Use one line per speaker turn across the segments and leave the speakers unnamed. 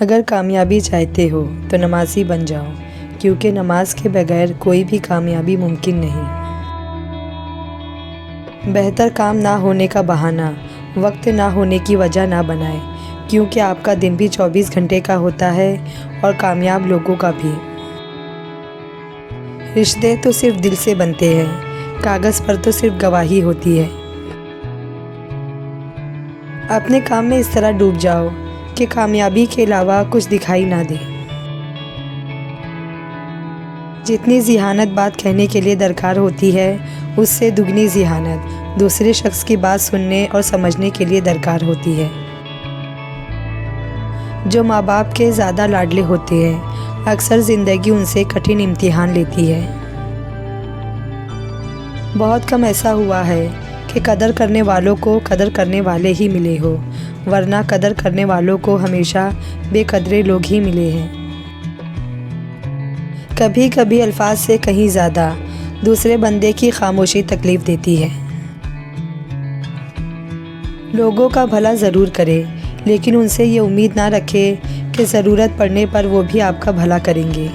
اگر کامیابی چاہتے ہو تو نمازی بن جاؤ، کیونکہ نماز کے بغیر کوئی بھی کامیابی ممکن نہیں۔ بہتر کام نہ ہونے کا بہانہ وقت نہ ہونے کی وجہ نہ بنائیں، کیونکہ آپ کا دن بھی 24 گھنٹے کا ہوتا ہے اور کامیاب لوگوں کا بھی۔ رشتے تو صرف دل سے بنتے ہیں، کاغذ پر تو صرف گواہی ہوتی ہے۔ اپنے کام میں اس طرح ڈوب جاؤ کہ کامیابی کے علاوہ کچھ دکھائی نہ دے۔ جتنی ذہانت بات کہنے کے لیے درکار ہوتی ہے، اس سے دگنی ذہانت دوسرے شخص کی بات سننے اور سمجھنے کے لیے درکار ہوتی ہے۔ جو ماں باپ کے زیادہ لاڈلے ہوتے ہیں، اکثر زندگی ان سے کٹھن امتحان لیتی ہے۔ بہت کم ایسا ہوا ہے کہ قدر کرنے والوں کو قدر کرنے والے ہی ملے ہو، ورنہ قدر کرنے والوں کو ہمیشہ بے قدرے لوگ ہی ملے ہیں۔ کبھی کبھی الفاظ سے کہیں زیادہ دوسرے بندے کی خاموشی تکلیف دیتی ہے۔ لوگوں کا بھلا ضرور کرے، لیکن ان سے یہ امید نہ رکھے کہ ضرورت پڑنے پر وہ بھی آپ کا بھلا کریں گے۔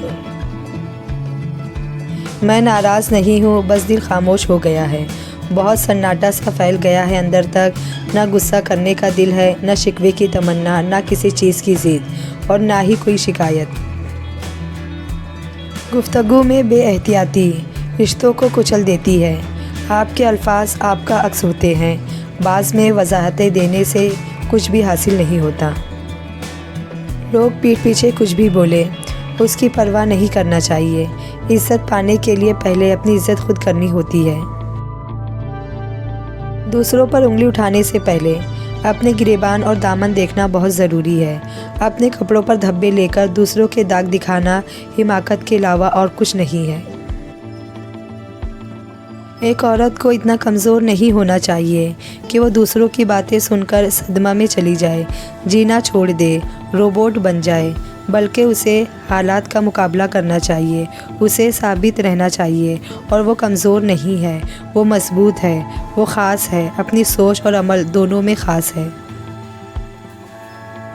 میں ناراض نہیں ہوں، بس دل خاموش ہو گیا ہے۔ بہت سناٹا سا پھیل گیا ہے اندر تک، نہ غصہ کرنے کا دل ہے، نہ شکوے کی تمنا، نہ کسی چیز کی ضد، اور نہ ہی کوئی شکایت۔ گفتگو میں بے احتیاطی رشتوں کو کچل دیتی ہے۔ آپ کے الفاظ آپ کا عکس ہوتے ہیں، بعض میں وضاحتیں دینے سے کچھ بھی حاصل نہیں ہوتا۔ لوگ پیٹھ پیچھے کچھ بھی بولے، اس کی پرواہ نہیں کرنا چاہیے۔ عزت پانے کے لیے پہلے اپنی عزت خود کرنی ہوتی ہے۔ دوسروں پر انگلی اٹھانے سے پہلے اپنے گریبان اور دامن دیکھنا بہت ضروری ہے۔ اپنے کپڑوں پر دھبے لے کر دوسروں کے داغ دکھانا حماقت کے علاوہ اور کچھ نہیں ہے۔ ایک عورت کو اتنا کمزور نہیں ہونا چاہیے کہ وہ دوسروں کی باتیں سن کر صدمہ میں چلی جائے، جینا چھوڑ دے، روبوٹ بن جائے، بلکہ اسے حالات کا مقابلہ کرنا چاہیے، اسے ثابت رہنا چاہیے، اور وہ کمزور نہیں ہے، وہ مضبوط ہے، وہ خاص ہے، اپنی سوچ اور عمل دونوں میں خاص ہے۔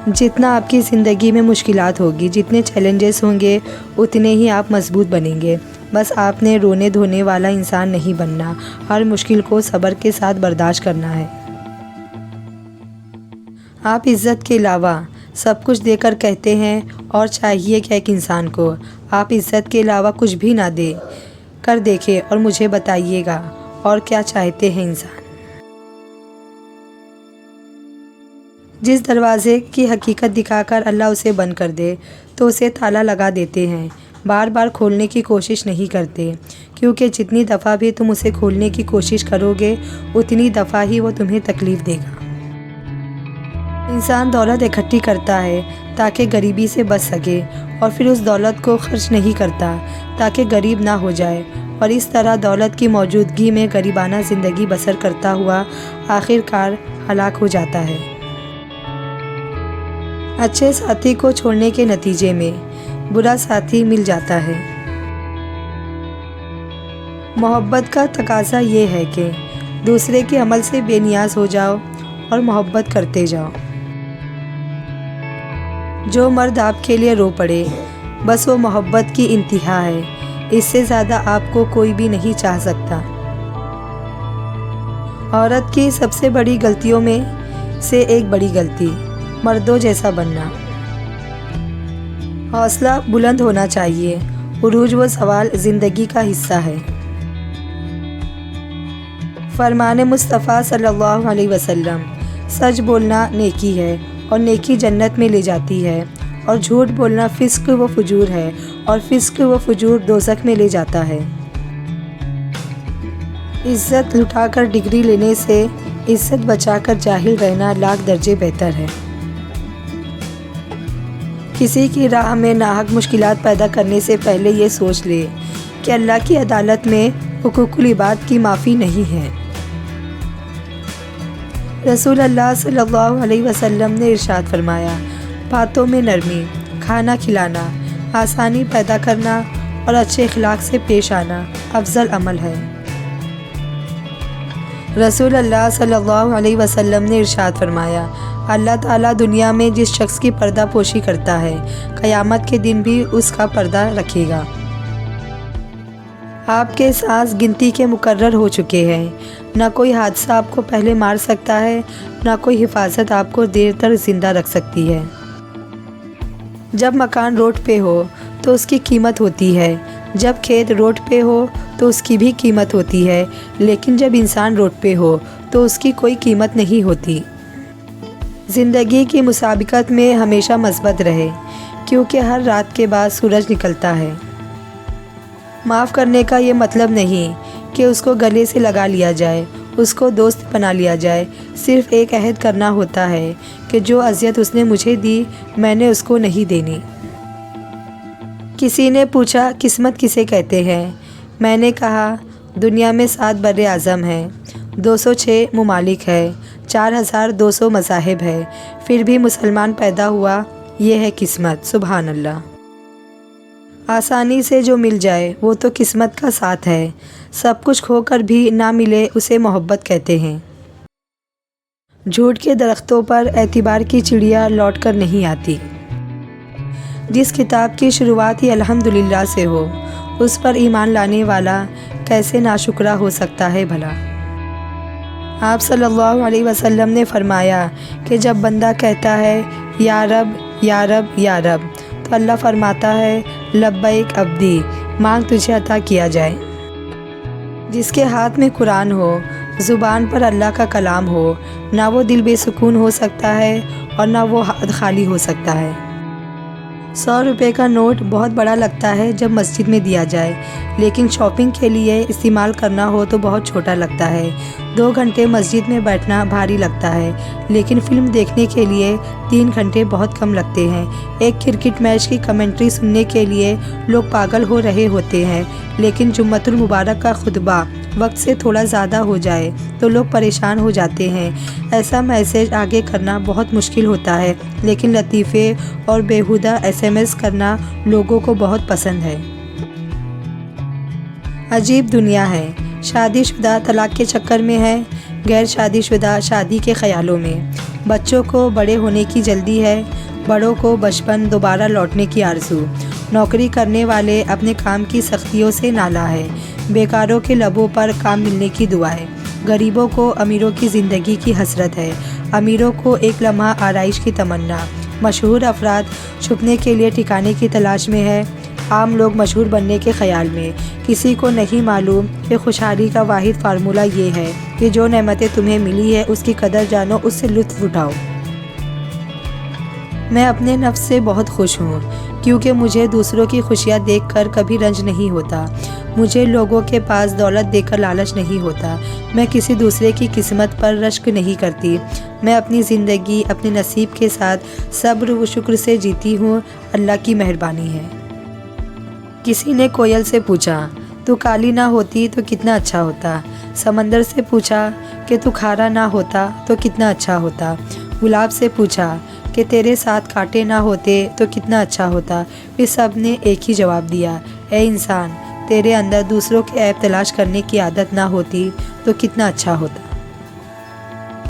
جتنا آپ کی زندگی میں مشکلات ہوگی، جتنے چیلنجز ہوں گے، اتنے ہی آپ مضبوط بنیں گے۔ بس آپ نے رونے دھونے والا انسان نہیں بننا، ہر مشکل کو صبر کے ساتھ برداشت کرنا ہے۔ آپ عزت کے علاوہ سب کچھ دے کر کہتے ہیں، اور چاہیے کہ ایک انسان کو آپ عزت کے علاوہ کچھ بھی نہ دے کر دیکھیں اور مجھے بتائیے گا اور کیا چاہتے ہیں انسان۔ جس دروازے کی حقیقت دکھا کر اللہ اسے بند کر دے تو اسے تالا لگا دیتے ہیں، بار بار کھولنے کی کوشش نہیں کرتے، کیونکہ جتنی دفعہ بھی تم اسے کھولنے کی کوشش کرو گے، اتنی دفعہ ہی وہ تمہیں تکلیف دے گا۔ انسان دولت اکٹھی کرتا ہے تاکہ غریبی سے بچ سکے، اور پھر اس دولت کو خرچ نہیں کرتا تاکہ غریب نہ ہو جائے، اور اس طرح دولت کی موجودگی میں غریبانہ زندگی بسر کرتا ہوا آخر کار ہلاک ہو جاتا ہے۔ اچھے ساتھی کو چھوڑنے کے نتیجے میں برا ساتھی مل جاتا ہے۔ محبت کا تقاضا یہ ہے کہ دوسرے کے عمل سے بے نیاز ہو جاؤ اور محبت کرتے جاؤ۔ جو مرد آپ کے لیے رو پڑے، بس وہ محبت کی انتہا ہے، اس سے زیادہ آپ کو کوئی بھی نہیں چاہ سکتا۔ عورت کی سب سے بڑی غلطیوں میں سے ایک بڑی غلطی مردوں جیسا بننا۔ حوصلہ بلند ہونا چاہیے، عروج و زوال زندگی کا حصہ ہے۔ فرمان مصطفیٰ صلی اللہ علیہ وسلم، سچ بولنا نیکی ہے اور نیکی جنت میں لے جاتی ہے، اور جھوٹ بولنا فسق و فجور ہے اور فسق و فجور دوزخ میں لے جاتا ہے۔ عزت لٹا کر ڈگری لینے سے عزت بچا کر جاہل رہنا لاکھ درجے بہتر ہے۔ کسی کی راہ میں ناحق مشکلات پیدا کرنے سے پہلے یہ سوچ لے کہ اللہ کی عدالت میں حقوق العباد کی معافی نہیں ہے۔ رسول اللہ صلی اللہ علیہ وسلم نے ارشاد فرمایا، باتوں میں نرمی، کھانا کھلانا، آسانی پیدا کرنا اور اچھے اخلاق سے پیش آنا افضل عمل ہے۔ رسول اللہ صلی اللہ علیہ وسلم نے ارشاد فرمایا، اللہ تعالیٰ دنیا میں جس شخص کی پردہ پوشی کرتا ہے قیامت کے دن بھی اس کا پردہ رکھے گا۔ آپ کے سانس گنتی کے مقرر ہو چکے ہیں، نہ کوئی حادثہ آپ کو پہلے مار سکتا ہے، نہ کوئی حفاظت آپ کو دیر تک زندہ رکھ سکتی ہے۔ جب مکان روڈ پہ ہو تو اس کی قیمت ہوتی ہے، جب کھیت روڈ پہ ہو تو اس کی بھی قیمت ہوتی ہے، لیکن جب انسان روڈ پہ ہو تو اس کی کوئی قیمت نہیں ہوتی۔ زندگی کی مسابقت میں ہمیشہ مثبت رہے، کیونکہ ہر رات کے بعد سورج نکلتا ہے۔ معاف کرنے کا یہ مطلب نہیں کہ اس کو گلے سے لگا لیا جائے، اس کو دوست بنا لیا جائے، صرف ایک عہد کرنا ہوتا ہے کہ جو اذیت اس نے مجھے دی میں نے اس کو نہیں دینی۔ کسی نے پوچھا قسمت کسے کہتے ہیں؟ میں نے کہا دنیا میں 7 بر اعظم ہیں، 206 ممالک ہے، 4200 مذاہب ہے، پھر بھی مسلمان پیدا ہوا، یہ ہے قسمت۔ سبحان اللہ۔ آسانی سے جو مل جائے وہ تو قسمت کا ساتھ ہے، سب کچھ کھو کر بھی نہ ملے اسے محبت کہتے ہیں۔ جھوٹ کے درختوں پر اعتبار کی چڑیا لوٹ کر نہیں آتی۔ جس کتاب کی شروعات ہی الحمدللہ سے ہو، اس پر ایمان لانے والا کیسے ناشکرا ہو سکتا ہے بھلا؟ آپ صلی اللہ علیہ وسلم نے فرمایا کہ جب بندہ کہتا ہے یا رب یا رب یا رب، تو اللہ فرماتا ہے لبیک عبدی، مانگ تجھے عطا کیا جائے۔ جس کے ہاتھ میں قرآن ہو، زبان پر اللہ کا کلام ہو، نہ وہ دل بے سکون ہو سکتا ہے اور نہ وہ ہاتھ خالی ہو سکتا ہے۔ 100 روپے کا نوٹ بہت بڑا لگتا ہے جب مسجد میں دیا جائے، لیکن شاپنگ کے لیے استعمال کرنا ہو تو بہت چھوٹا لگتا ہے۔ 2 گھنٹے مسجد میں بیٹھنا بھاری لگتا ہے، لیکن فلم دیکھنے کے لیے 3 گھنٹے بہت کم لگتے ہیں۔ ایک کرکٹ میچ کی کمنٹری سننے کے لیے لوگ پاگل ہو رہے ہوتے ہیں، لیکن جمعۃ المبارک کا خطبہ وقت سے تھوڑا زیادہ ہو جائے تو لوگ پریشان ہو جاتے ہیں۔ ایسا میسیج آگے کرنا بہت مشکل ہوتا ہے، لیکن لطیفے اور بیہودہ SMS کرنا لوگوں کو بہت پسند ہے۔ عجیب دنیا ہے، شادی شدہ طلاق کے چکر میں ہے، غیر شادی شدہ شادی کے خیالوں میں۔ بچوں کو بڑے ہونے کی جلدی ہے، بڑوں کو بچپن دوبارہ لوٹنے کی آرزو۔ نوکری کرنے والے اپنے کام کی سختیوں سے نالاں ہے، بیکاروں کے لبوں پر کام ملنے کی دعائیں۔ غریبوں کو امیروں کی زندگی کی حسرت ہے، امیروں کو ایک لمحہ آرائش کی تمنا۔ مشہور افراد چھپنے کے لیے ٹھکانے کی تلاش میں ہے، عام لوگ مشہور بننے کے خیال میں۔ کسی کو نہیں معلوم کہ خوشحالی کا واحد فارمولہ یہ ہے کہ جو نعمتیں تمہیں ملی ہے اس کی قدر جانو، اس سے لطف اٹھاؤ۔ میں اپنے نفس سے بہت خوش ہوں، کیونکہ مجھے دوسروں کی خوشیاں دیکھ کر کبھی رنج نہیں ہوتا۔ مجھے لوگوں کے پاس دولت دیکھ کر لالچ نہیں ہوتا۔ میں کسی دوسرے کی قسمت پر رشک نہیں کرتی۔ میں اپنی زندگی اپنے نصیب کے ساتھ صبر و شکر سے جیتی ہوں، اللہ کی مہربانی ہے۔ کسی نے کوئل سے پوچھا تو کالی نہ ہوتی تو کتنا اچھا ہوتا۔ سمندر سے پوچھا کہ تو کھارا نہ ہوتا تو کتنا اچھا ہوتا۔ گلاب سے پوچھا کہ تیرے ساتھ کانٹے نہ ہوتے تو کتنا اچھا ہوتا۔ پھر سب نے ایک ہی جواب دیا، اے انسان، تیرے اندر دوسروں کے عیب تلاش کرنے کی عادت نہ ہوتی تو کتنا اچھا ہوتا۔